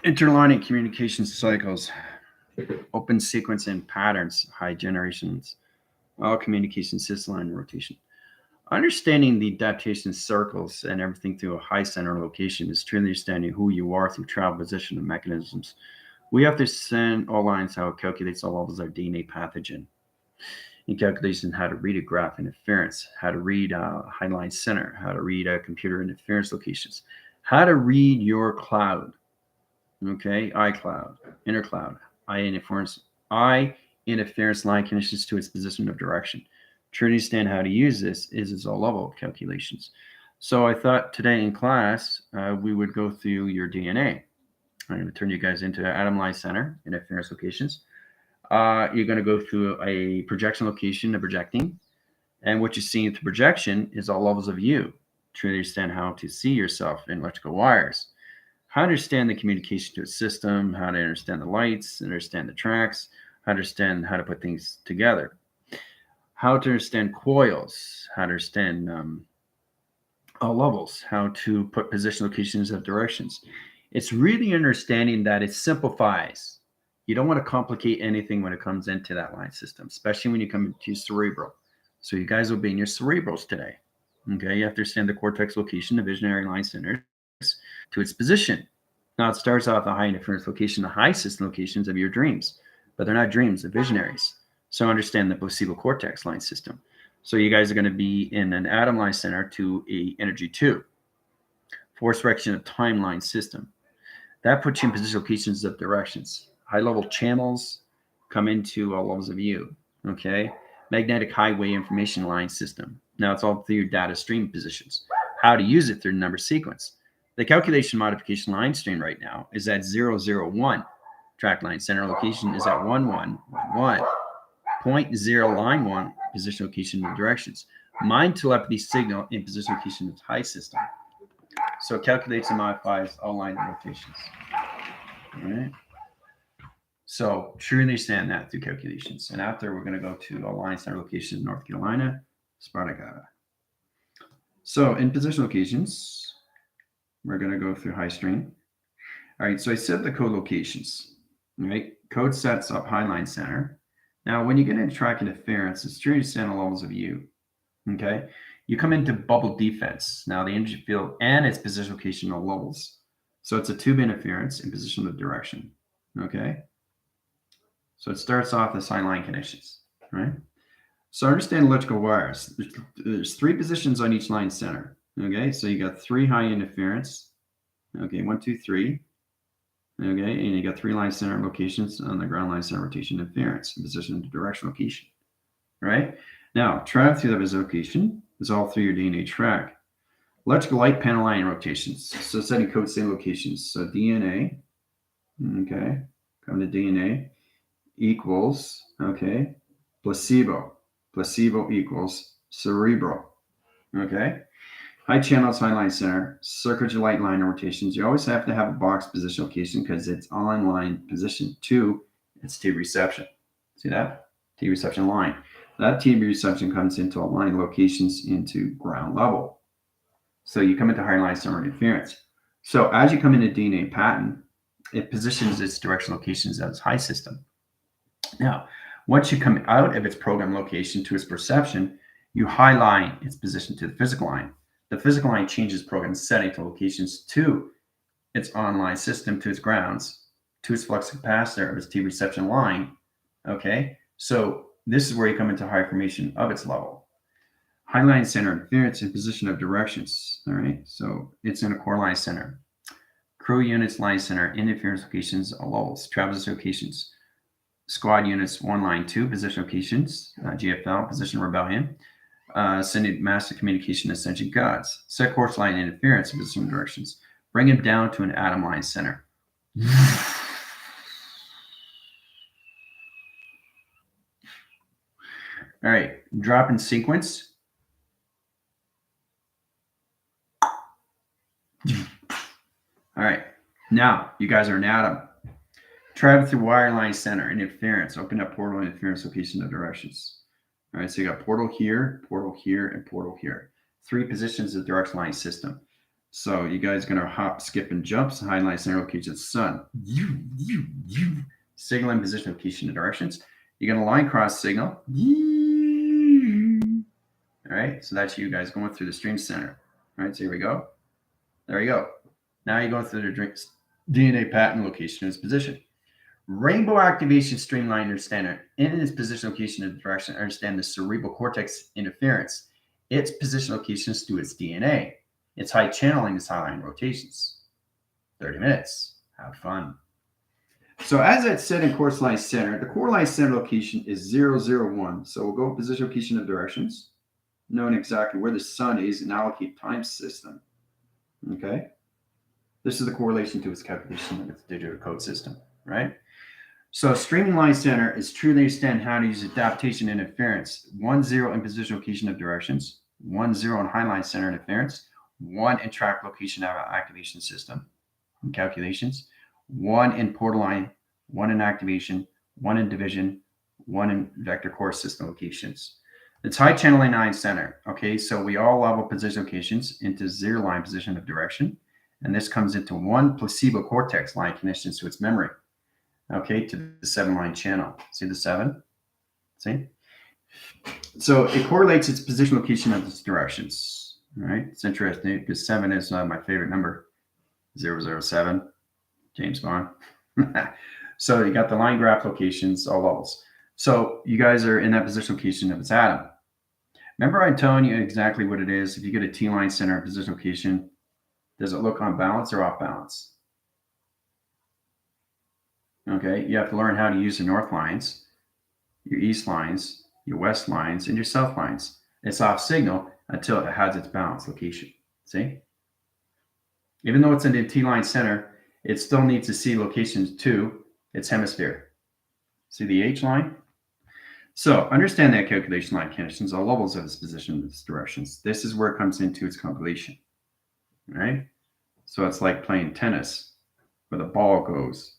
Interlining communication cycles, open sequence and patterns, high generations, all communication cisline rotation. Understanding the adaptation circles and everything through a high center location is truly understanding who you are through travel position and mechanisms. We have to send all lines how it calculates all levels of DNA pathogen. In calculation, how to read a graph interference, how to read a highline center, how to read a computer interference locations, how to read your cloud. Okay, iCloud, intercloud, I interference line conditions to its position of direction. To understand how to use this is all level calculations. So I thought today in class we would go through your DNA. I'm going to turn you guys into atom line center interference locations. You're going to go through a projection location of projecting, and what you see in the projection is all levels of you. To understand how to see yourself in electrical wires, how to understand the communication to a system, how to understand the lights, understand the tracks, how to understand how to put things together, how to understand coils, how to understand all levels, how to put position locations of directions. It's really understanding that it simplifies. You don't want to complicate anything when it comes into that line system, especially when you come into cerebral. So you guys will be in your cerebrals today. Okay, you have to understand the cortex location, the visionary line centers, to its position. Now it starts off the high interference location, the high system locations of your dreams, but they're not dreams, they're visionaries. So understand the placebo cortex line system. So you guys are going to be in an atom line center to a energy 2, force direction of timeline system. That puts you in position locations of directions. High level channels come into all levels of view. Okay. Magnetic highway information line system. Now it's all through your data stream positions. How to use it through the number sequence. The calculation modification line stream right now is at 001. Track line center location is at 1111. Point zero line 1 position location of directions. Mind telepathy signal in position location of high system. So it calculates and modifies all line rotations. All right. So truly understand that through calculations. And after we're going to go to a line center location in North Carolina, Sparta. So in position locations, we're going to go through high string. All right, so I set the code locations. All right, code sets up highline center. Now, when you get into track interference, it's true to understand the levels of U. Okay, you come into bubble defense. Now, the energy field and its position location are levels. So it's a tube interference in position of direction. Okay, so it starts off as high line conditions. Right. So understand electrical wires. There's 3 positions on each line center. Okay, so you got 3 high interference. Okay, 1, 2, 3. Okay, and you got 3 line center locations on the ground line center rotation interference in position to direction location. Right? Now, track through that location is all through your DNA track. Electrical light panel line rotations. So setting code same locations. So DNA, okay, come to DNA equals, okay, placebo. Placebo equals cerebral. Okay. High channels, high line center, circuit light line rotations. You always have to have a box position location because it's on line position 2. It's T reception. See that? T reception line. That T reception comes into line locations into ground level. So you come into higher line center interference. So as you come into DNA pattern, it positions its direction locations as high system. Now, once you come out of its program location to its perception, you highline its position to the physical line. The physical line changes program setting to locations to its online system, to its grounds, to its flux capacitor of its T reception line. Okay, so this is where you come into high formation of its level. Highline center interference in position of directions. All right, so it's in a core line center. Crew units line center interference locations levels, traverse locations. Squad units 1 line 2 position locations, GFL position rebellion. Sending master communication ascension gods. Set course line interference in position directions. Bring him down to an atom line center. All right, drop in sequence. All right, now you guys are an atom. Travel through wire line center interference. Open up portal interference location of directions. All right, so you got portal here, and portal here. 3 positions of direction line system. So you guys are going to hop, skip, and jumps. Highlight center location of the sun. Signal and position location and directions. You're going to line cross signal. All right, so that's you guys going through the stream center. All right, so here we go. There you go. Now you're going through the DNA pattern location and its position. Rainbow activation streamline understand in its position, location, and direction. Understand the cerebral cortex interference. Its position locations to its DNA. Its high channeling is highline rotations. 30 minutes. Have fun. So as I said in course line center, the core line center location is 001. So we'll go position, location, and directions, knowing exactly where the sun is and allocate time system. Okay. This is the correlation to its calculation of its digital code system, right? So streaming line center is truly understand how to use adaptation interference. 10 in position, location of directions, 10 in highline center interference, 1 in track location of activation system and calculations, 1 in portal line, 1 in activation, 1 in division, 1 in vector core system locations. It's high channeling line center. Okay, so we all level position locations into 0 line position of direction. And this comes into 1 placebo cortex line connections to its memory. Okay, to the 7 line channel. See the 7? See? So it correlates its position location of its directions. All right, it's interesting because 7 is my favorite number. 007, James Bond. So you got the line graph locations, all levels. So you guys are in that position location of its atom. Remember I'm telling you exactly what it is. If you get a T-line center position location, does it look on balance or off balance? Okay, you have to learn how to use the north lines, your east lines, your west lines, and your south lines. It's off signal until it has its balance location. See? Even though it's in the T-line center, it still needs to see locations to its hemisphere. See the H line? So understand that calculation line connections, all levels of its position, its directions. This is where it comes into its compilation. All right? So it's like playing tennis where the ball goes.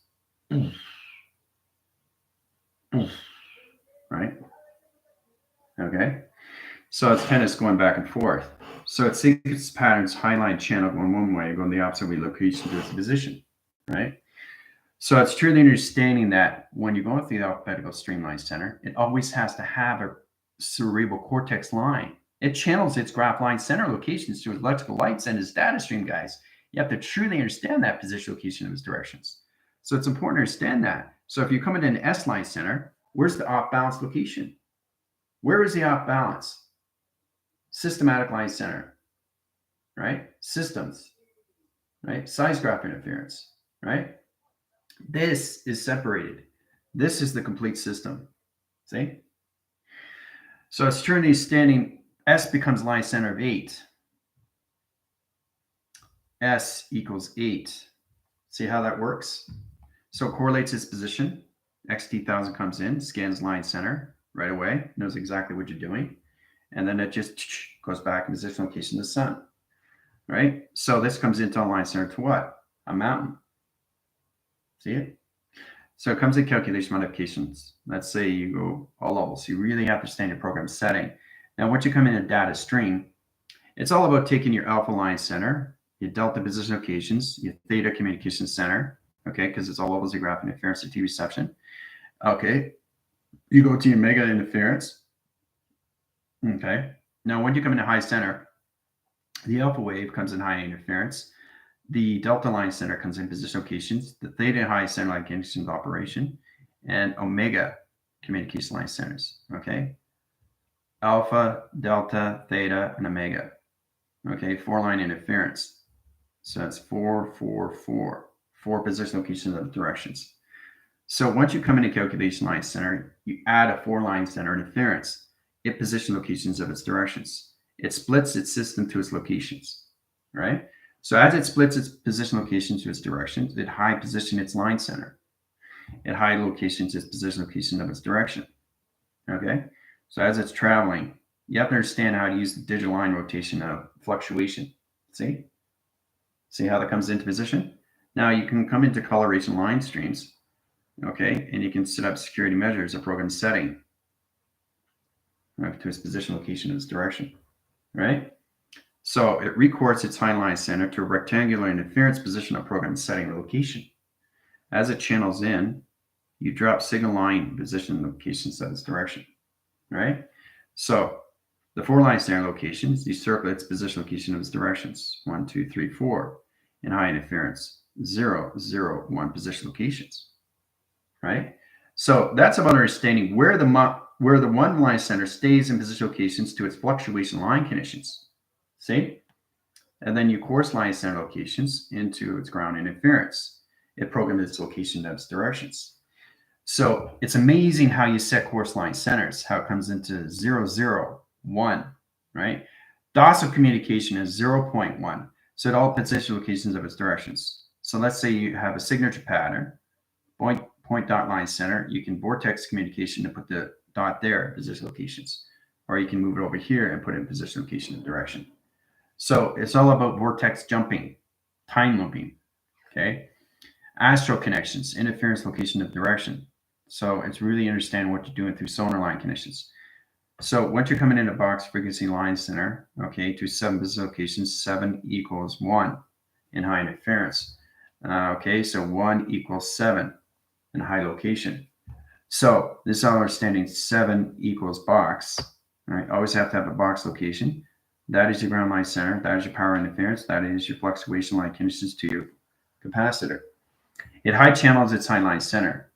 Right? Okay. So it's tennis going back and forth. So it sequence patterns, highline channel going one way, going the opposite way, location to its position. Right? So it's truly understanding that when you're going through the alphabetical streamline center, it always has to have a cerebral cortex line. It channels its graph line center locations to its electrical lights and its data stream, guys. You have to truly understand that position location of its directions. So it's important to understand that. So if you come into an S line center, where's the off balance location? Where is the off balance? Systematic line center, right? Systems, right? Size graph interference, right? This is separated. This is the complete system. See? So it's truly standing. S becomes line center of 8. S equals 8. See how that works? So it correlates its position. XT1000 comes in, scans line center right away, knows exactly what you're doing. And then it just goes back in position location of the sun. Right? So this comes into a line center to what? A mountain. See it? So it comes in calculation modifications. Let's say you go all levels. You really have to understand your program setting. Now, once you come in a data stream, it's all about taking your alpha line center, your delta position locations, your theta communication center, okay, because it's all levels of graph interference or T reception. Okay, you go to your mega interference. Okay, now when you come into high center, the alpha wave comes in high interference. The delta line center comes in position locations, the theta high center line conditions of operation, and omega communication line centers. Okay, alpha, delta, theta, and omega. Okay, 4-line interference. So that's 4, 4, 4. 4 position locations of directions. So once you come into calculation line center, you add a 4-line center interference. It position locations of its directions. It splits its system to its locations, right? So as it splits its position locations to its directions, it high position its line center. It high locations its position location of its direction. Okay. So as it's traveling, you have to understand how to use the digital line rotation of fluctuation. See? See how that comes into position? Now you can come into coloration line streams. Okay. And you can set up security measures of program setting to its position location of its direction. Right? So it records its high-line center to a rectangular interference position of program setting or location. As it channels in, you drop signal line position location set its direction, right? So the 4-line center locations, you circle its position location of its directions. 1, 2, 3, 4 in high interference. 0, 0, 1 position locations, right? So that's about understanding where the 1-line center stays in position locations to its fluctuation line conditions. See? And then you coarse line center locations into its ground interference. It programs its location to its directions. So it's amazing how you set coarse line centers, how it comes into 0, 0, 1, right? Docile communication is 0.1. So at all position locations of its directions. So let's say you have a signature pattern, point dot line center. You can vortex communication and put the dot there at position locations. Or you can move it over here and put it in position location and direction. So it's all about vortex jumping, time looping, okay? Astral connections, interference location of direction. So it's really understanding what you're doing through sonar line conditions. So once you're coming into box frequency line center, okay, to 7 position locations, 7 equals 1 in high interference. Okay, so 1 equals 7 in high location. So this is all understanding 7 equals box. All right, always have to have a box location. That is your ground line center. That is your power interference. That is your fluctuation line conditions to your capacitor. It high channels its high line center.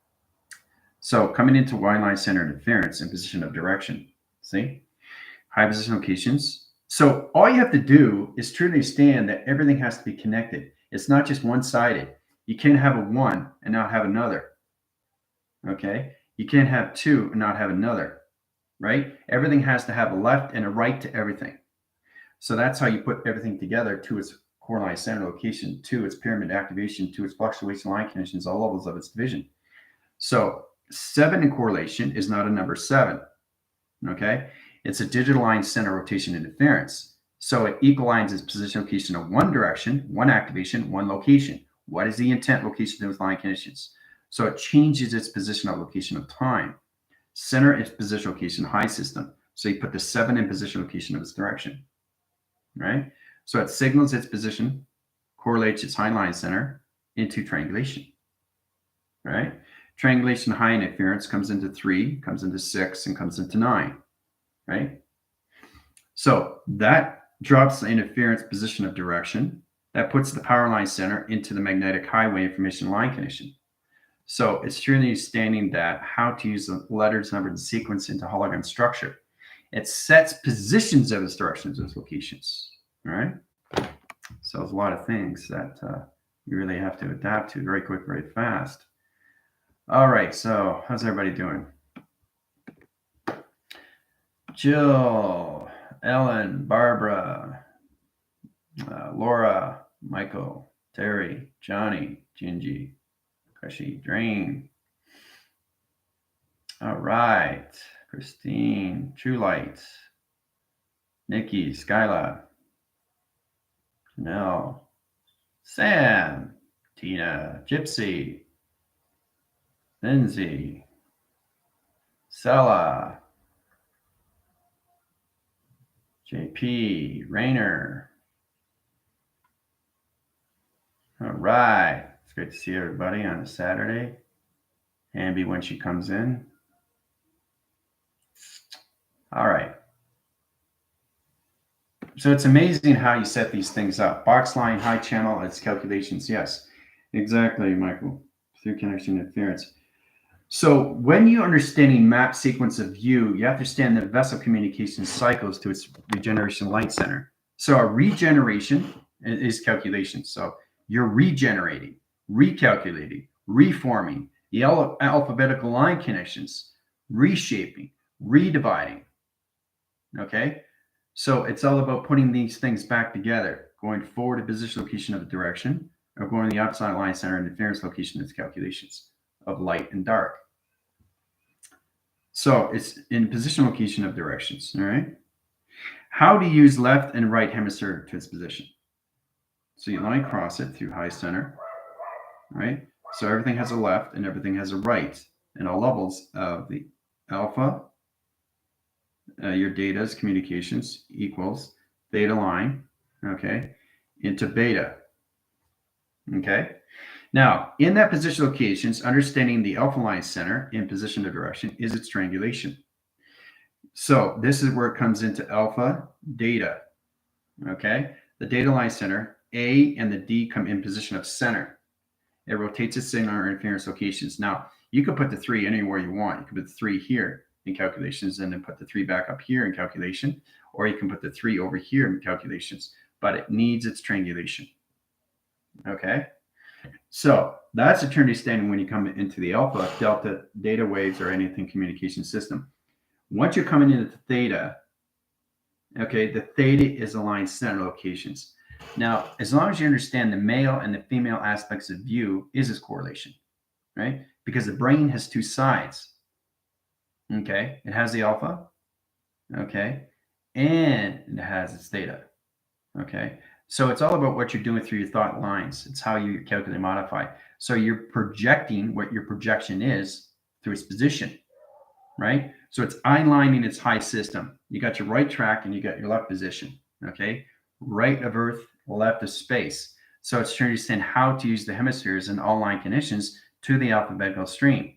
So coming into wide line center interference in position of direction. See? High position locations. So all you have to do is truly understand that everything has to be connected. It's not just one-sided. You can't have a 1 and not have another. Okay? You can't have 2 and not have another. Right? Everything has to have a left and a right to everything. So that's how you put everything together to its core line center location, to its pyramid activation, to its fluctuation line conditions, all levels of its division. So 7 in correlation is not a number 7. Okay? It's a digital line center rotation interference. So it equalizes its position location of one direction, one activation, one location. What is the intent location of those line conditions? So it changes its position of location of time. Center its position location high system. So you put the 7 in position location of its direction. Right? So it signals its position, correlates its high line center into triangulation. Right? Triangulation high interference comes into 3, comes into 6, and comes into 9. Right? So that drops the interference position of direction. That puts the power line center into the magnetic highway information line condition. So it's truly understanding that how to use the letters, numbers, and sequence into hologram structure. It sets positions of its directions as locations. All right. So there's a lot of things that you really have to adapt to very quick, very fast. All right. So how's everybody doing? Jill, Ellen, Barbara, Laura, Michael, Terry, Johnny, Gingy, Kashi, Drain. All right. Christine, True Light, Nikki, Skylab, Janelle, Sam, Tina, Gypsy, Lindsay, Sella, JP, Rainer. All right. It's great to see everybody on a Saturday. Ambi when she comes in. All right. So it's amazing how you set these things up. Box line, high channel, it's calculations. Yes, exactly, Michael. Through connection interference. So when you're understanding map sequence of view, you have to understand the vessel communication cycles to its regeneration light center. So a regeneration is calculation. So you're regenerating, recalculating, reforming the alphabetical line connections, reshaping, redividing. Okay? So it's all about putting these things back together, going forward to position location of the direction, or going to the outside line center interference location of its calculations of light and dark. So it's in position location of directions, all right? How to use left and right hemisphere to its position. So you line cross it through high center, right? So everything has a left and everything has a right, and all levels of the alpha, your data's communications equals theta line, okay, into beta, okay? Now, in that position locations, understanding the alpha line center in position of direction is its triangulation. So this is where it comes into alpha data, okay? The data line center, A and the D come in position of center. It rotates its signal or interference locations. Now, you could put the 3 anywhere you want. You could put the 3 here in calculations and then put the 3 back up here in calculation, or you can put the 3 over here in calculations, but it needs its triangulation, okay? So that's eternity standing when you come into the alpha, delta, data waves, or anything communication system. Once you're coming into theta, okay, the theta is aligned center locations. Now, as long as you understand the male and the female aspects of view is this correlation, right? Because the brain has 2 sides, okay? It has the alpha, okay? And it has its theta, okay? So it's all about what you're doing through your thought lines. It's how you calculate and modify. So you're projecting what your projection is through its position, right? So it's eye-lining its high system. You got your right track and you got your left position, okay? Right of Earth, left of space. So it's trying to understand how to use the hemispheres in all line conditions to the alphabetical stream.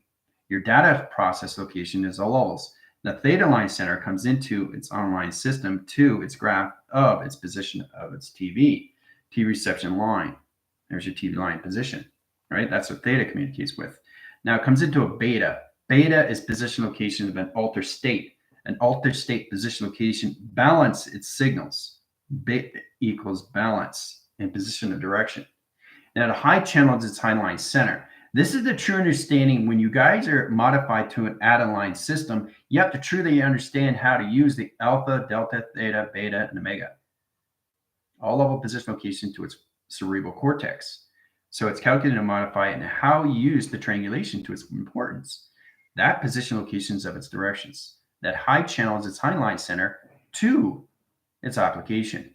Your data process location is all levels. The theta line center comes into its online system to its graph of its position of its TV reception line. There's your TV line position, right? That's what theta communicates with. Now it comes into a beta. Beta is position location of an altered state. An altered state position location balance its signals. Beta equals balance in position of direction. Now the high channel is its high line center. This is the true understanding when you guys are modified to an add-a-line system, you have to truly understand how to use the alpha, delta, theta, beta, and omega. All level position location to its cerebral cortex. So it's calculated and modified and how you use the triangulation to its importance. That position locations of its directions. That high channel is its hindline center to its application.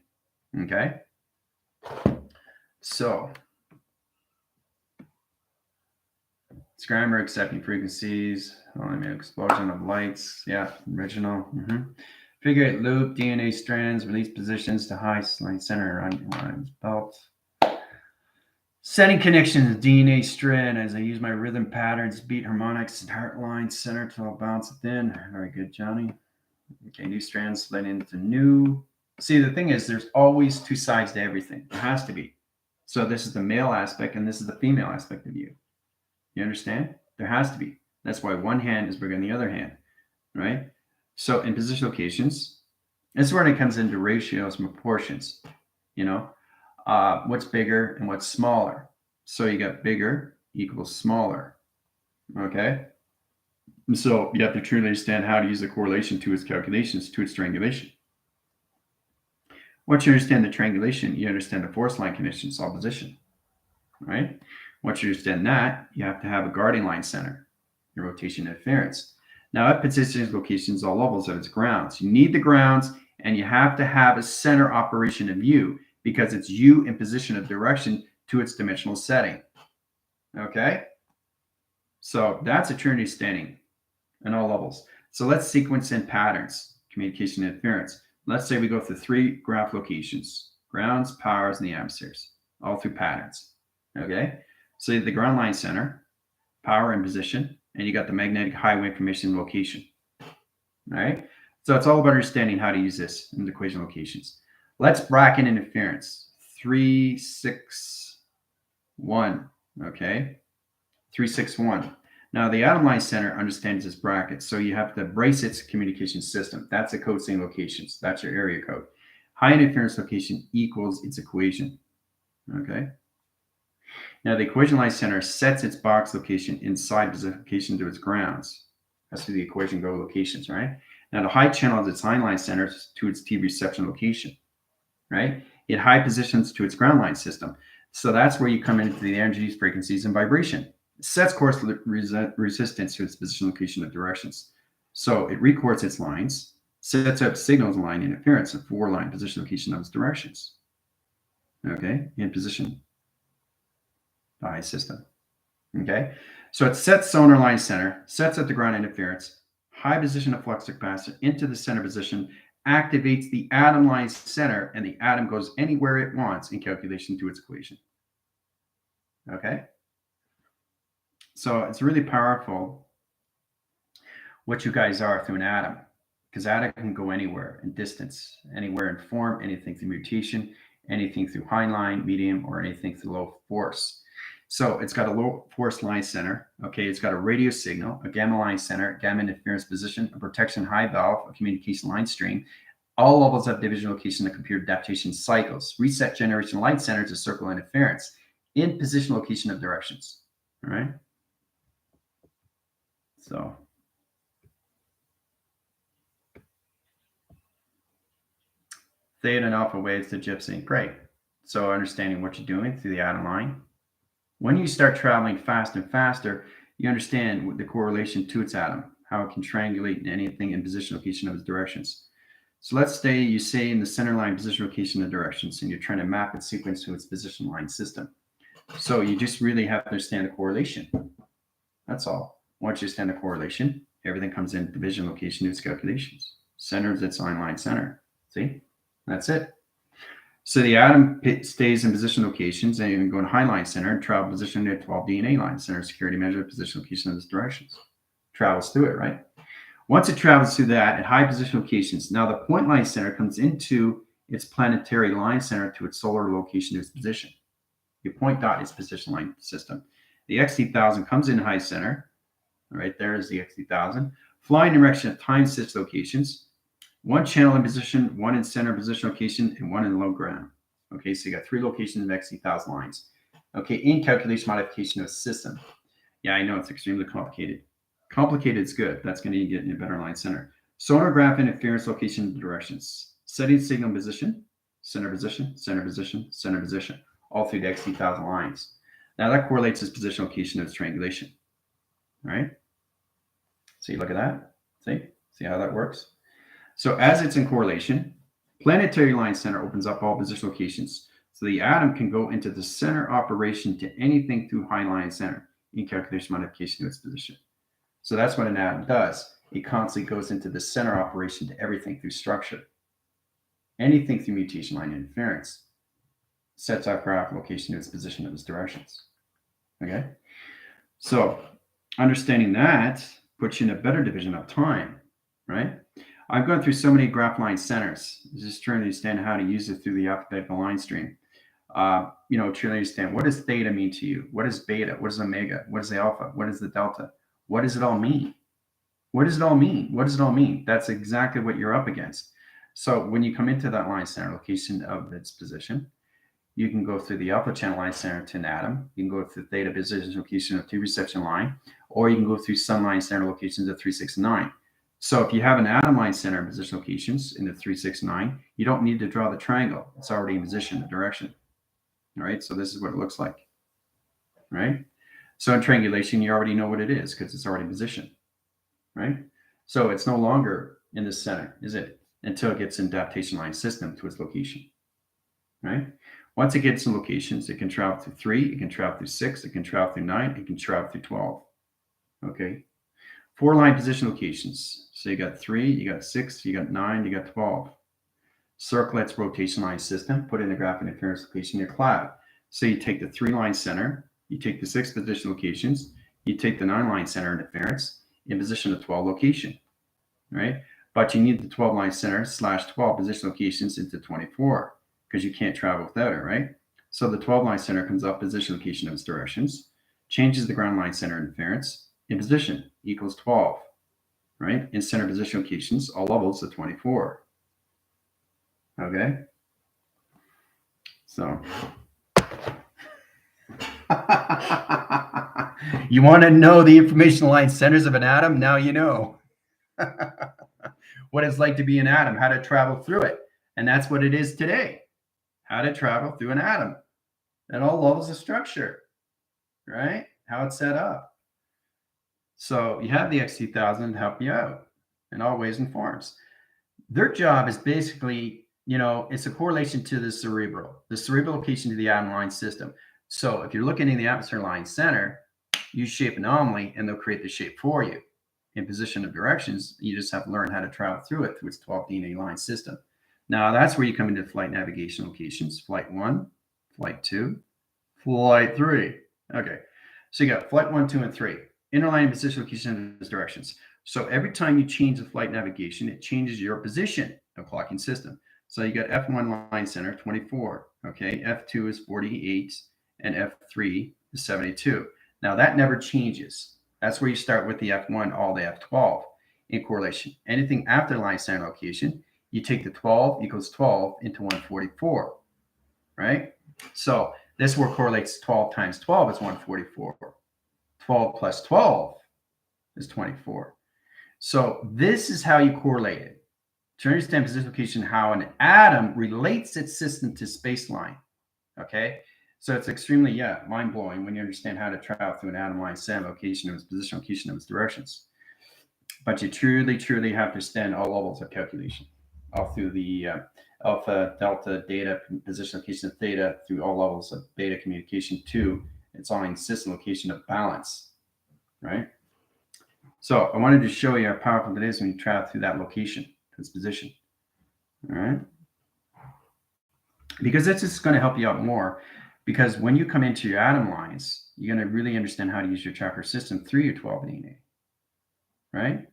Okay? So it's grammar accepting frequencies, explosion of lights. Yeah, original. Figure 8 loop, DNA strands, release positions to high line center on belt. Setting connections, DNA strand as I use my rhythm patterns, beat harmonics, and heart line center till I'll bounce it in. Very good, Johnny. Okay, new strands slid into new. See, the thing is, there's always 2 sides to everything. There has to be. So this is the male aspect and this is the female aspect of you. You understand? There has to be. That's why one hand is bigger than the other hand, right? So in position locations, this is where it comes into ratios and proportions, you know, what's bigger and what's smaller. So you got bigger equals smaller, okay? And so you have to truly understand how to use the correlation to its calculations, to its triangulation. Once you understand the triangulation, you understand the force line conditions, opposition, right? Once you understand that, you have to have a guarding line center, your rotation interference. Now, it positions locations all levels of its grounds. You need the grounds, and you have to have a center operation of you because it's you in position of direction to its dimensional setting. Okay? So that's a trinity standing in all levels. So let's sequence in patterns, communication interference. Let's say we go through 3 graph locations, grounds, powers, and the atmospheres, all through patterns. Okay? So the ground line center, power and position, and you got the magnetic highway information location. All right. So it's all about understanding how to use this in the equation locations. Let's bracket interference. 3, 6, 1. Okay. 3, 6, 1. Now the atom line center understands this bracket. So you have to brace its communication system. That's the code saying locations. That's your area code. High interference location equals its equation. Okay. Now, the equation line center sets its box location inside the location to its grounds. That's where the equation go locations, right? Now, the high channel is its hindline center to its T reception location, right? It high positions to its ground line system. So that's where you come into the energies, frequencies, and vibration. It sets course resistance to its position, location, and directions. So it records its lines, sets up signals line interference, and 4-line position, location of its directions. Okay, in position. High system. Okay, so it sets sonar line center, sets at the ground interference, high position of flux capacitor into the center position activates the atom line center, and the atom goes anywhere it wants in calculation to its equation. Okay? So it's really powerful what you guys are through an atom, because atom can go anywhere in distance, anywhere in form, anything through mutation, anything through high line, medium, or anything through low force. So it's got a low force line center. Okay, it's got a radio signal, a gamma line center, gamma interference position, a protection high valve, a communication line stream. All levels of division location of computer adaptation cycles. Reset generation line center to circle interference in position location of directions. All right. So theta and alpha waves to gypsy. Great. So understanding what you're doing through the atom line. When you start traveling fast and faster, you understand the correlation to its atom, how it can triangulate anything in position location of its directions. So let's say you say in the center line position location of directions, and you're trying to map its sequence to its position line system. So you just really have to understand the correlation. That's all. Once you understand the correlation, everything comes in division location to its calculations. Center is its line center. See? That's it. So the atom stays in position locations, and you can go in high line center and travel position to 12 DNA line center, security measure, position location of its directions. Travels through it, right? Once it travels through that at high position locations, now the point line center comes into its planetary line center to its solar location to its position. Your point dot is position line system. The XT1000 comes in high center. Right there is the XT1000. Flying direction of time stitch locations. One channel in position, one in center position location, and one in low ground. Okay, so you got 3 locations of XT1000 lines. Okay, in calculation modification of the system. Yeah, I know it's extremely complicated. Complicated is good. That's going to get in a better line center. Sonograph interference location and directions. Setting signal position, center position, center position, center position, all through the XT1000 lines. Now that correlates its position location of its triangulation. All right? See, look at that. See how that works? So as it's in correlation, planetary line center opens up all position locations. So the atom can go into the center operation to anything through high line center in calculation modification of its position. So that's what an atom does. It constantly goes into the center operation to everything through structure. Anything through mutation line interference sets up graph location to its position of its directions. Okay? So understanding that puts you in a better division of time, right? I've gone through so many graph line centers, just trying to understand how to use it through the alphabetical line stream. Trying to understand, what does theta mean to you? What is beta? What is omega? What is the alpha? What is the delta? What does it all mean? What does it all mean? What does it all mean? That's exactly what you're up against. So when you come into that line center location of its position, you can go through the alpha channel line center to an atom. You can go through theta position location of 2 reception line, or you can go through sun line center locations of 3, 6, and 9. So if you have an atom line center in position locations in the 3, 6, 9, you don't need to draw the triangle. It's already in position, the direction. All right, so this is what it looks like. Right? So in triangulation, you already know what it is because it's already positioned. Right? So it's no longer in the center, is it? Until it gets in adaptation line system to its location. Right? Once it gets in locations, it can travel through 3, it can travel through 6, it can travel through 9, it can travel through 12. Okay? 4 line position locations. So you got 3, you got 6, you got 9, you got 12. Circle its rotation line system, put in the graph interference location in your cloud. So you take the 3 line center, you take the 6 position locations, you take the 9 line center interference in position of 12 location, right? But you need the 12 line center / 12 position locations into 24 because you can't travel without it, right? So the 12 line center comes up position location of its directions, changes the ground line center interference in position equals 12, right? In center position locations, all levels of 24. Okay? So you want to know the information line centers of an atom? Now you know what it's like to be an atom, how to travel through it. And that's what it is today. How to travel through an atom at all levels of structure, right? How it's set up. So you have the XT1000 to help you out in all ways and forms. Their job is basically, it's a correlation to the cerebral location to the atom line system. So if you're looking in the atmosphere line center, use shape anomaly and they'll create the shape for you. in position of directions. You just have to learn how to travel through it through its 12 DNA line system. Now that's where you come into flight navigation locations. Flight 1, flight 2, flight 3. Okay, so you got flight 1, 2, and 3. Inner line position location of directions. So every time you change the flight navigation, it changes your position of clocking system. So you got F1 line center, 24. Okay, F2 is 48, and F3 is 72. Now that never changes. That's where you start with the F1 all the F12 in correlation. Anything after line center location, you take the 12 equals 12 into 144, right? So this word correlates 12 times 12 is 144. 12 plus 12 is 24. So this is how you correlate it. To understand position location, how an atom relates its system to space-line, okay? So it's extremely, mind-blowing when you understand how to travel through an atom line center location of its position location of its directions. But you truly, truly have to understand all levels of calculation, all through the alpha, delta, data, position location of theta, through all levels of beta communication to its line system location of balance, right? So I wanted to show you how powerful it is when you travel through that location, its position, all right? Because that's just going to help you out more, because when you come into your atom lines, you're going to really understand how to use your tracker system through your 12 DNA, right?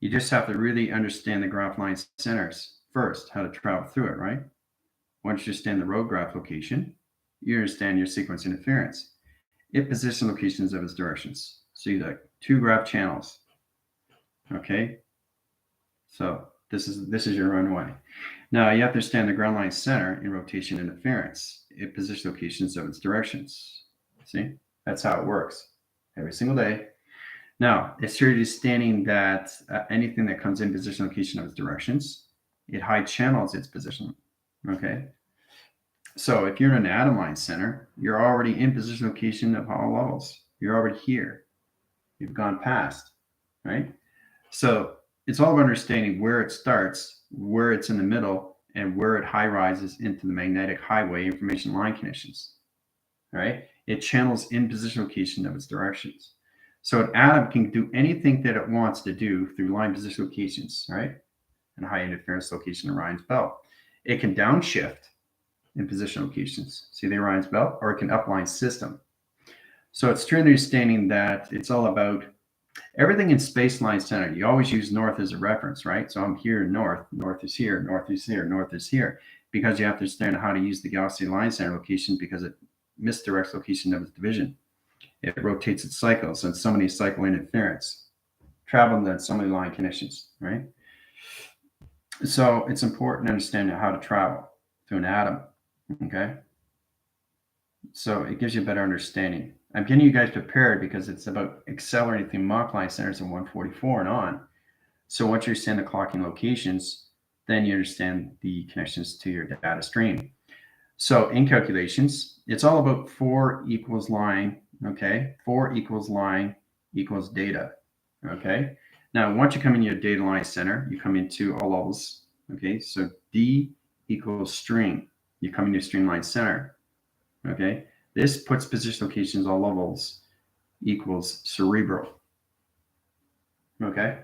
You just have to really understand the graph line centers first, how to travel through it, right? Once you understand the road graph location, you understand your sequence interference. It position locations of its directions. So you got 2 graph channels, okay? So this is your runway. Now you have to understand the ground line center in rotation interference. It position locations of its directions. See, that's how it works every single day. Now it's here understanding that anything that comes in position location of its directions, it high channels its position. Okay. So if you're in an atom line center, you're already in position location of all levels. You're already here. You've gone past, right? So it's all about understanding where it starts, where it's in the middle, and where it high rises into the magnetic highway information line connections, right? It channels in position location of its directions. So an atom can do anything that it wants to do through line position locations, right? And high interference location of Orion's belt. It can downshift in position locations, see the Orion's belt, or it can upline system. So it's true understanding that it's all about everything in space line center. You always use north as a reference, right? So I'm here north, north is here, north is here, north is here, because you have to understand how to use the galaxy line center location, because it misdirects location of its division. It rotates its cycles and so many cycle interference, traveling at so many line connections, right? So it's important to understand how to travel through an atom, okay? So it gives you a better understanding. I'm getting you guys prepared because it's about accelerating through Mach line centers in 144 and on. So once you understand the clocking locations, then you understand the connections to your data stream. So in calculations, it's all about 4 equals line, okay? 4 equals line equals data, okay? Now, once you come in your data line center, you come into all levels, okay? So D equals string. You come into string line center, okay? This puts position locations all levels equals cerebral, okay?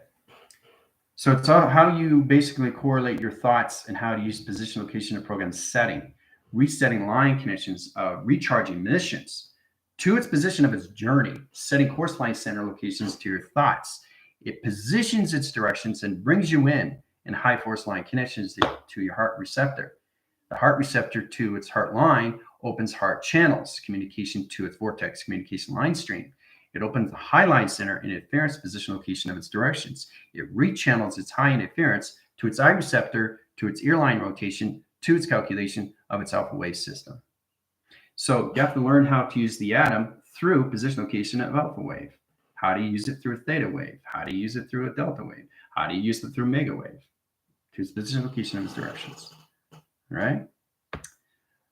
So it's all how you basically correlate your thoughts and how to use position location of program setting, resetting line connections, recharging missions to its position of its journey, setting course line center locations to your thoughts. It positions its directions and brings you in high force line connections to your heart receptor. The heart receptor to its heart line opens heart channels, communication to its vortex communication line stream. It opens the high line center in interference position location of its directions. It rechannels its high interference to its eye receptor, to its ear line rotation, to its calculation of its alpha wave system. So you have to learn how to use the atom through position location of alpha wave. How do you use it through a theta wave? How do you use it through a delta wave? How do you use it through mega wave? To its position location of its directions. All right?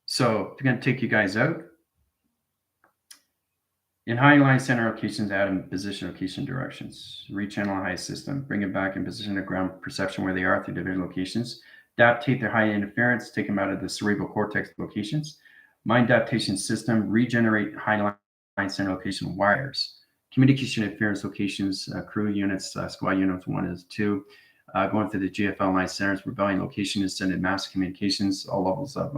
So I'm going to take you guys out. In high line center locations, atom position location directions. Rechannel high system. Bring it back in position of ground perception where they are through division locations. Adaptate their high interference. Take them out of the cerebral cortex locations. Mind adaptation system. Regenerate high line center location wires. Communication interference locations, crew units, squad units 1 is 2. Going through the GFL line centers, rebellion location is sending massive communications, all levels of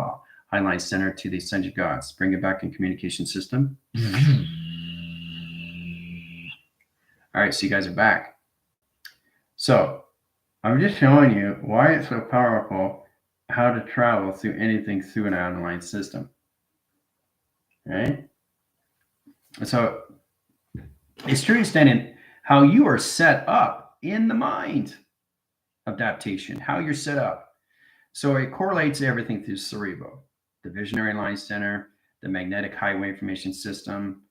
high line center to the ascended gods. Bring it back in communication system. All right, so you guys are back. So I'm just showing you why it's so powerful, how to travel through anything through an online system. Right? So it's true understanding how you are set up in the mind of adaptation, how you're set up. So it correlates everything through cerebral, the visionary line center, the magnetic highway information system,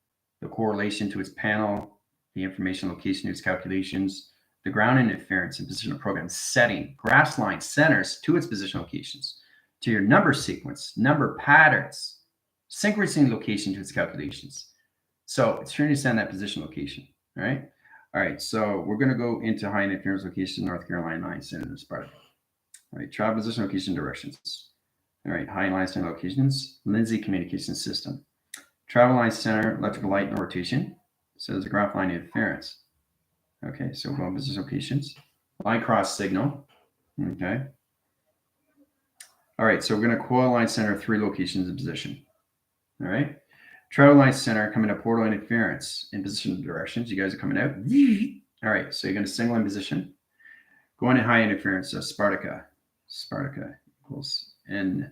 the correlation to its panel, the information location to its calculations, the ground interference and positional program setting, grass line centers to its position locations, to your number sequence, number patterns, synchronizing location to its calculations. So it's trying to understand that position location, all right? All right, so we're going to go into high interference location, North Carolina line center, Sparta. All right, travel position location directions. All right, high line center locations, Lindsay communication system. Travel line center, electrical light and rotation. So there's a graph line interference. Okay, so we'll go position locations. Line cross signal. Okay. All right, so we're going to coil line center 3 locations in position. All right. Travel line center coming up portal interference in position directions. You guys are coming out. All right, so you're going to single in position. Going to high interference, so Spartica equals N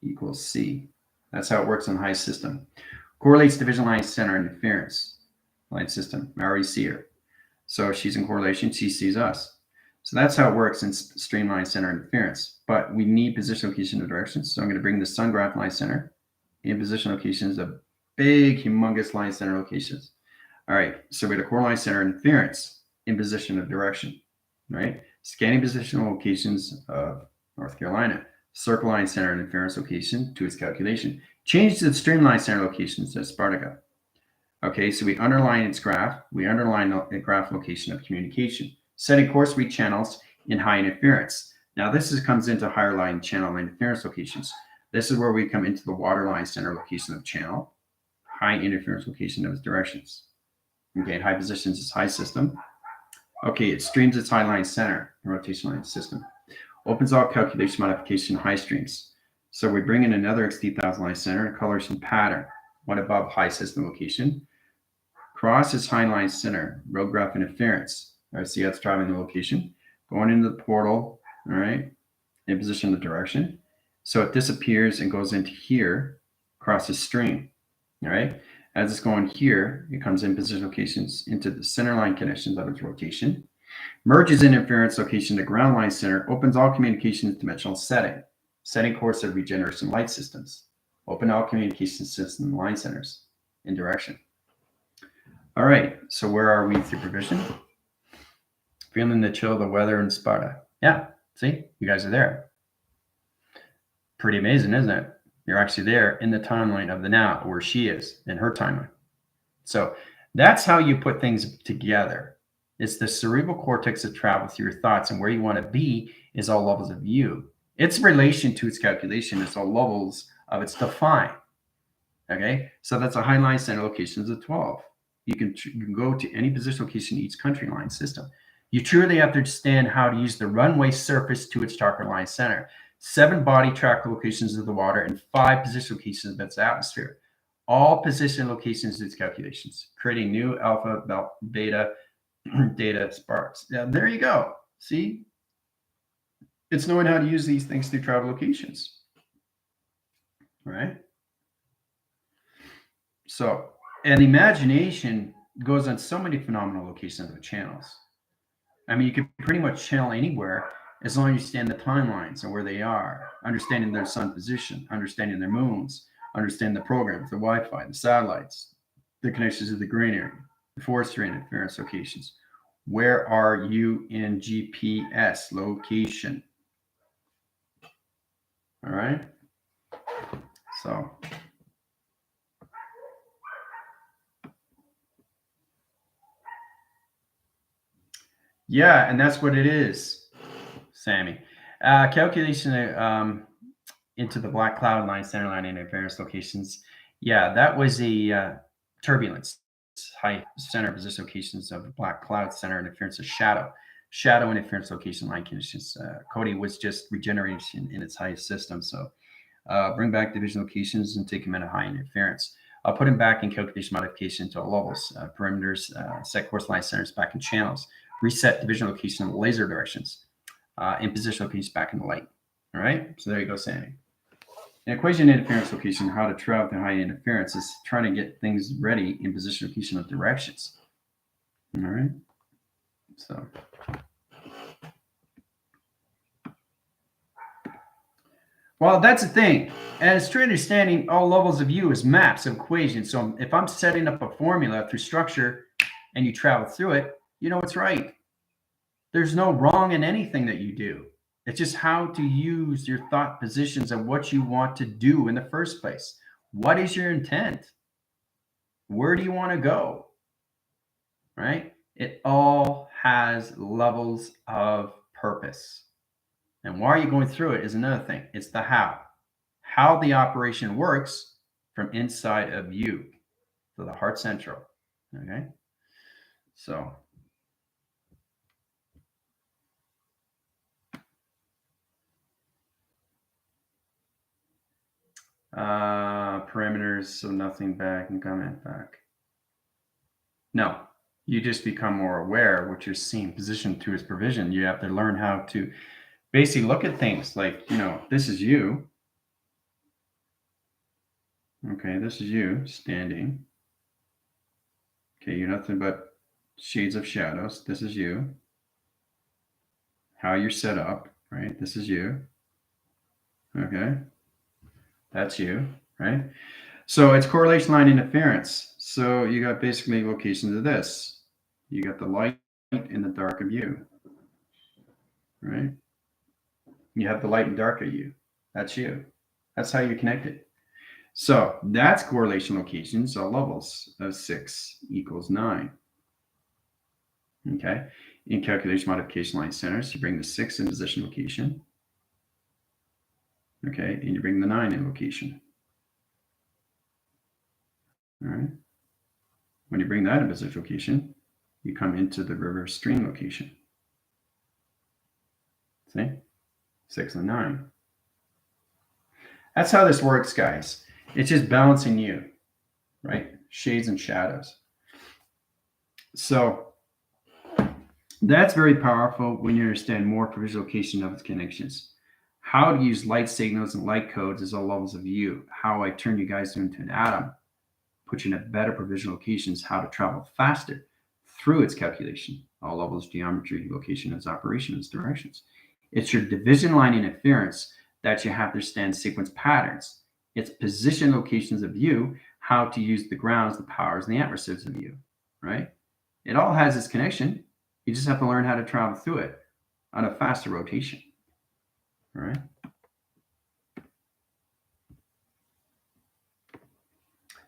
equals C. That's how it works on high system. Correlates division line center interference line system. I already see her. So she's in correlation, she sees us. So that's how it works in streamline center interference. But we need position location and directions. So I'm going to bring the sun graph line center in position locations of big, humongous line center locations. All right, so we had a core line center interference in position of direction, right? Scanning positional locations of North Carolina. Circle line center interference location to its calculation. Change to the streamline center locations as Spartica. Okay, so we underline its graph. We underline the graph location of communication. Setting course read channels in high interference. Now this comes into higher line channel interference locations. This is where we come into the water line center location of channel, high interference location of its directions. Okay, high positions is high system. Okay, it streams its high line center, rotation line system. Opens all calculation modification high streams. So we bring in another XT1000 line center and colors and pattern, one above high system location. Crosses high line center, road graph interference. All right, see how it's driving the location. Going into the portal, all right, in position of direction. So it disappears and goes into here, crosses stream, all right? As it's going here, it comes in position locations into the center line connections of its rotation, merges interference location to ground line center, opens all communications dimensional setting, setting course of regeneration light systems, open all communication system line centers in direction. All right, so where are we through provision? Feeling the chill, the weather, and Sparta. Yeah, see, you guys are there. Pretty amazing, isn't it? You're actually there in the timeline of the now, where she is in her timeline. So that's how you put things together. It's the cerebral cortex that travels through your thoughts, and where you want to be is all levels of you. Its relation to its calculation is all levels of its define. Okay, so that's a high line center locations of 12. You can go to any position location in each country line system. You truly have to understand how to use the runway surface to its darker line center. 7 body track locations of the water and 5 position locations of its atmosphere. All position locations of its calculations, creating new alpha, beta, data sparks. Now, there you go. See? It's knowing how to use these things through travel locations. All right? So, and imagination goes on so many phenomenal locations of channels. I mean, you can pretty much channel anywhere as long as you understand the timelines and where they are, understanding their sun position, understanding their moons, understand the programs, the Wi-Fi, the satellites, the connections to the grain area, the forestry interference locations. Where are you in GPS location? All right. So. Yeah, and that's what it is, Sammy. Calculation into the black cloud line, center line interference locations. Yeah, that was a turbulence. high center position locations of black cloud, center interference of shadow interference location line conditions. Cody was just regeneration in its highest system. So bring back division locations and take them into high interference. I'll put them back in calculation modification to all levels, perimeters, set course line centers back in channels, reset division location in laser directions, and position locations back in the light. All right, so there you go, Sammy. An equation interference location, how to travel to high interference, is trying to get things ready in position location of directions. All right, so. Well, that's the thing. As true understanding, all levels of U is maps of equations. So if I'm setting up a formula through structure and you travel through it, you know it's right. There's no wrong in anything that you do. It's just how to use your thought positions and what you want to do in the first place. What is your intent? Where do you want to go? Right? It all has levels of purpose. And why are you going through it is another thing. It's the how the operation works from inside of you, so the heart central. Okay, so parameters, so nothing back and comment back. No, you just become more aware of what you're seeing position to its provision. You have to learn how to basically look at things like, you know, this is you. Okay, this is you standing. Okay, you're nothing but shades of shadows. This is you. How you're set up, right? This is you. Okay, that's you, right? So it's correlation line interference. So you got basically locations of this. You got the light and the dark of you, right? You have the light and dark of you. That's you. That's how you're connected. So that's correlation locations, so levels of 6 equals 9. Okay. In calculation modification line centers, you bring the 6 in position location. Okay. And you bring the 9 in location. All right. When you bring that in position location, you come into the reverse stream location. See? 6 and 9. That's how this works, guys. It's just balancing you, right? Shades and shadows. So that's very powerful when you understand more provision location of its connections. How to use light signals and light codes is all levels of you. How I turn you guys into an atom, put you in a better provision locations, how to travel faster through its calculation, all levels, geometry, location, its operation, its directions. It's your division line interference that you have to understand sequence patterns. It's position locations of you, how to use the grounds, the powers, and the adversaries of you, right? It all has its connection. You just have to learn how to travel through it on a faster rotation, all right?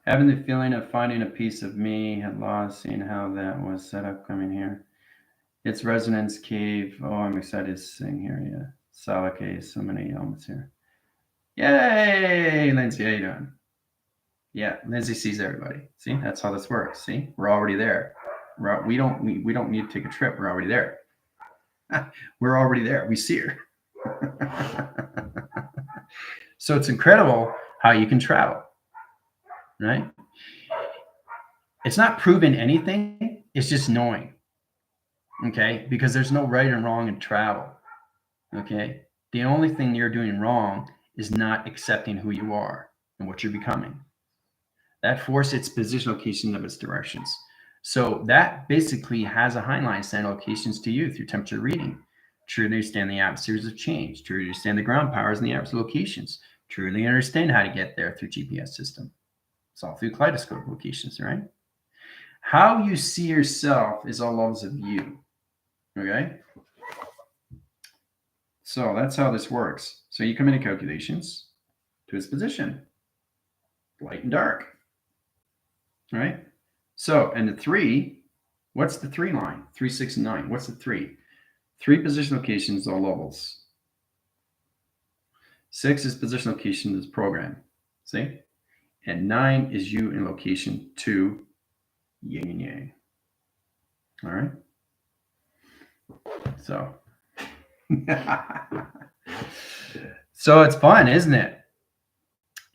Having the feeling of finding a piece of me had lost, seeing how that was set up coming here. It's Resonance Cave. Oh, I'm excited to sing here. Yeah. Salake, so many elements here. Yay, Lindsay, how you doing? Yeah, Lindsay sees everybody. See, that's how this works. See, we're already there. We don't need to take a trip. We're already there. We're already there. We see her. So it's incredible how you can travel, right? It's not proving anything. It's just knowing. Okay, because there's no right and wrong in travel. Okay, the only thing you're doing wrong is not accepting who you are and what you're becoming. That forces its position location of its directions. So that basically has a Heinlein standard locations to you through temperature reading. Truly understand the atmospheres of change. Truly understand the ground powers and the atmosphere locations. Truly understand how to get there through GPS system. It's all through kaleidoscope locations, right? How you see yourself is all levels of you. Okay? So that's how this works. So you come into calculations to its position, light and dark. All right? So, and the 3, what's the 3 line? 3, 6, and 9. What's the 3? 3 position locations, all levels. 6 is position location is program. See? And 9 is you in location 2 yin and yang. All right. So, so it's fun, isn't it?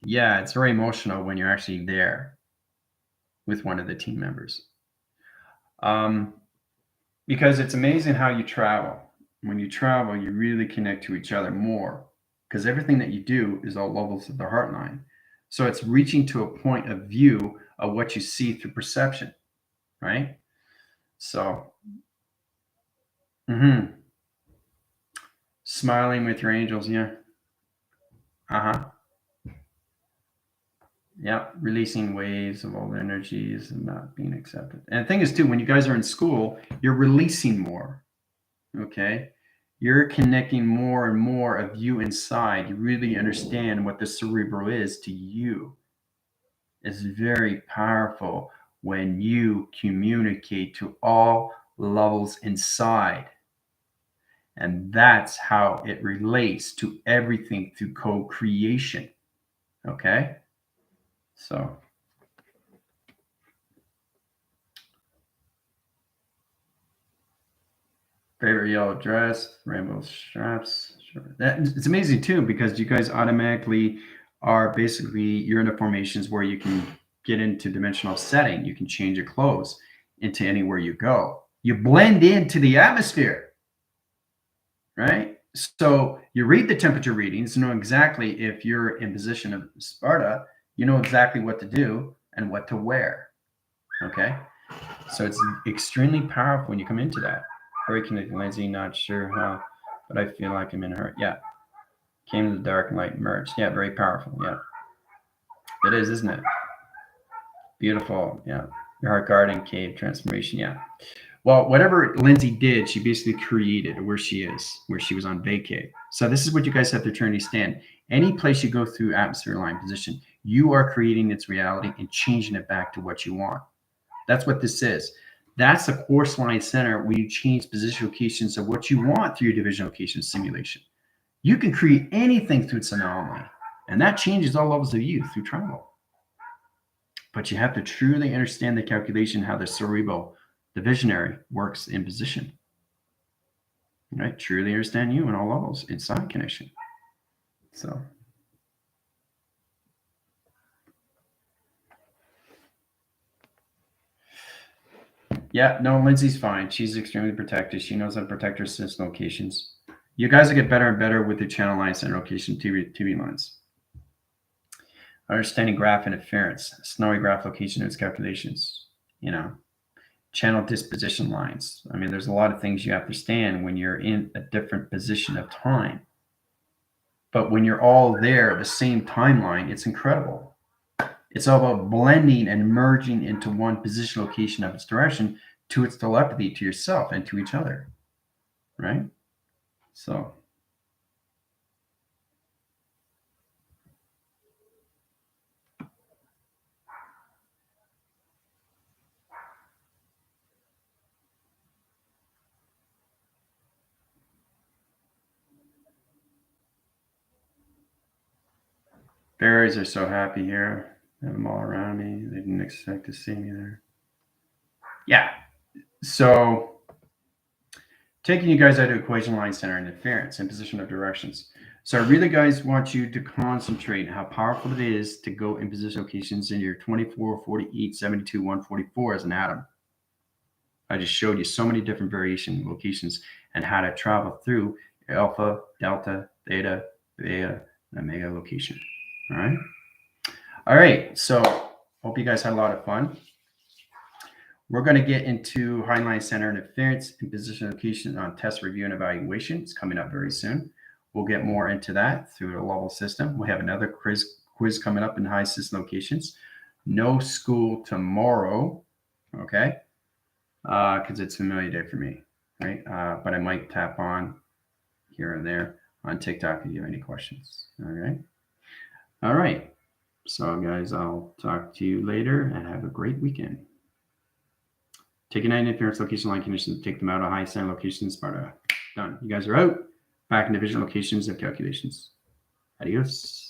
Yeah, it's very emotional when you're actually there with one of the team members. Because it's amazing how you travel. When you travel, you really connect to each other more because everything that you do is all levels of the heart line. So it's reaching to a point of view of what you see through perception, right? So, smiling with your angels, yeah. Uh-huh. Yeah, releasing waves of all the energies and not being accepted. And the thing is, too, when you guys are in school, you're releasing more. Okay, you're connecting more and more of you inside. You really understand what the cerebral is to you. It's very powerful when you communicate to all levels inside. And that's how it relates to everything through co-creation. Okay, so favorite yellow dress, rainbow straps. Sure. It's amazing too because you guys automatically are basically you're in the formations where you can get into dimensional setting. You can change your clothes into anywhere you go. You blend into the atmosphere, right? So you read the temperature readings, you know exactly if you're in position of Sparta, you know exactly what to do and what to wear. Okay. So it's extremely powerful when you come into that. Very connected, Lindsay, not sure how, but I feel like I'm in her. Yeah. Came to the dark and light merged. Yeah, very powerful. Yeah. It is, isn't it? Beautiful. Yeah. Your heart garden cave transformation. Yeah. Well, whatever Lindsay did, she basically created where she is, where she was on vacay. So this is what you guys have to eternity stand. Any place you go through atmosphere line position, you are creating its reality and changing it back to what you want. That's what this is. That's the course line center where you change position locations of what you want through your division location simulation. You can create anything through its anomaly, and that changes all levels of you through travel. But you have to truly understand the calculation, how the cerebral, the visionary, works in position. Right? Truly understand you in all levels, inside connection. So. Yeah, no, Lindsay's fine. She's extremely protected. She knows how to protect her system locations. You guys will get better and better with the channel lines and location TV lines. Understanding graph interference, snowy graph location and its calculations, channel disposition lines. I mean, there's a lot of things you have to understand when you're in a different position of time. But when you're all there, the same timeline, it's incredible. It's all about blending and merging into one position location of its direction to its telepathy to yourself and to each other, right? So. Fairies are so happy here. I have them all around me. They didn't expect to see me there. Yeah. So taking you guys out of equation line center interference and position of directions. So I really, guys, want you to concentrate on how powerful it is to go in position locations in your 24, 48, 72, 144 as an atom. I just showed you so many different variation locations and how to travel through alpha, delta, theta, beta, and omega location. All right. All right. So hope you guys had a lot of fun. We're going to get into Highline Center interference and position location on test review and evaluation. It's coming up very soon. We'll get more into that through the level system. We have another quiz coming up in high system locations. No school tomorrow, okay? Because it's Familiar Day for me, right? But I might tap on here and there on TikTok if you have any questions, all right? All right. So, guys, I'll talk to you later and have a great weekend. Take a night interference location line conditions, take them out of high center locations, Sparta. Done. You guys are out. Back in division locations and calculations. Adios.